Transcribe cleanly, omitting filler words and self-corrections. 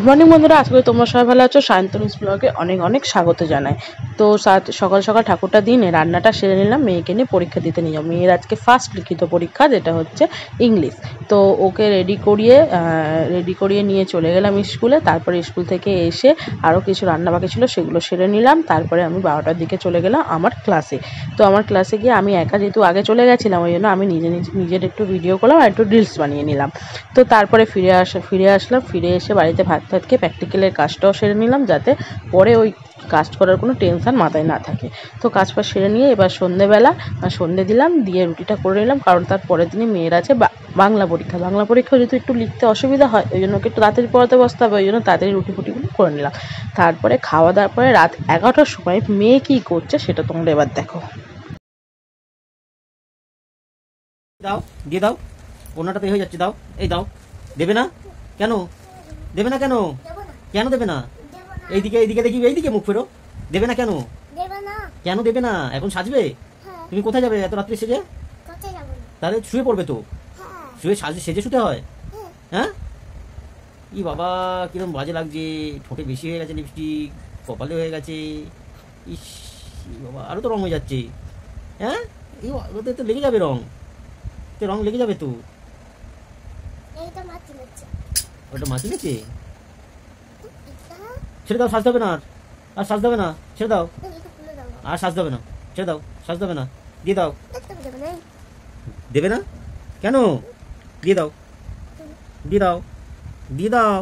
Morning বন্ধুরা, আশা করি তোমরা সবাই ভালো আছো। সায়ন্তনীস ব্লগে অনেক অনেক স্বাগত জানাই। তো সকাল সকাল ঠাকুরটা দিনে রান্নাটা সেরে নিলাম, মেয়েকে নিয়ে পরীক্ষা দিতে নিয়ে যাবো। মেয়ের আজকে ফার্স্ট লিখিত পরীক্ষা, যেটা হচ্ছে ইংলিশ। তো ওকে রেডি করিয়ে নিয়ে চলে গেলাম স্কুলে। তারপরে স্কুল থেকে এসে আরও কিছু রান্না বাকি ছিল, সেগুলো সেরে নিলাম। তারপরে আমি 12টার দিকে চলে গেলাম আমার ক্লাসে। তো আমার ক্লাসে গিয়ে আমি একা যেহেতু আগে চলে গেছিলাম, ওই জন্য আমি নিজের একটু ভিডিও করলাম আর একটু রিলস বানিয়ে নিলাম। তো তারপরে ফিরে আসলাম। ফিরে এসে বাড়িতে ভাত খেয়ে প্র্যাকটিক্যালের কাজটাও সেরে নিলাম, যাতে পরে ওই কাজ করার কোনো টেনশন মাথায় না থাকে। তো কাজ সেরে নিয়ে এবার সন্ধে দিলাম, দিয়ে রুটিটা করে নিলাম, কারণ তার পরের দিনই মেয়ের আছে বাংলা পরীক্ষা যেহেতু একটু লিখতে অসুবিধা হয়, ওই জন্য ওকে একটু তাড়াতাড়ি পড়াতে বসতে হবে, ওই জন্য তাড়াতাড়ি ফুটিগুলো করে নিলাম। তারপরে খাওয়া দাওয়ার পরে রাত 11টার সময় মেয়ে কী করছে সেটা তোমরা এবার দেখো। দাও, দিয়ে দাও, ওনাটাতে হয়ে যাচ্ছে, দাও, এই দাও। দেবে না কেন? দেবে না কেন? কেন দেবে না? এইদিকে দেখি, এইদিকে মুখ ফেরো। দেবে না কেন? কেন দেবে না? এখন সাজবে? তুমি কোথায় যাবে এত রাত্রে সেজে? তাহলে শুয়ে পড়বে তো। শুয়ে সেজে শুতে হয়? হ্যাঁ, ই বাবা, কিরম বাজে লাগছে। ঠোঁটে বেশি হয়ে গেছে লিপস্টিক, কপালে হয়ে গেছে। ইস, বাবা, আরো তো রং হয়ে যাচ্ছে। হ্যাঁ, ওতে তো লেগে যাবে রং, রং লেগে যাবে তো। ওটা মাছি নেছে। ছেড়ে দাও, সাজতে হবে না। আর সাজতে হবে না, ছেড়ে দাও। আর সাজতে হবে না, ছেড়ে দাও, সাজতে হবে না, দিয়ে দাও। দেবে না কেন? দিয়ে দাও, দিয়ে দাও, দিয়ে দাও।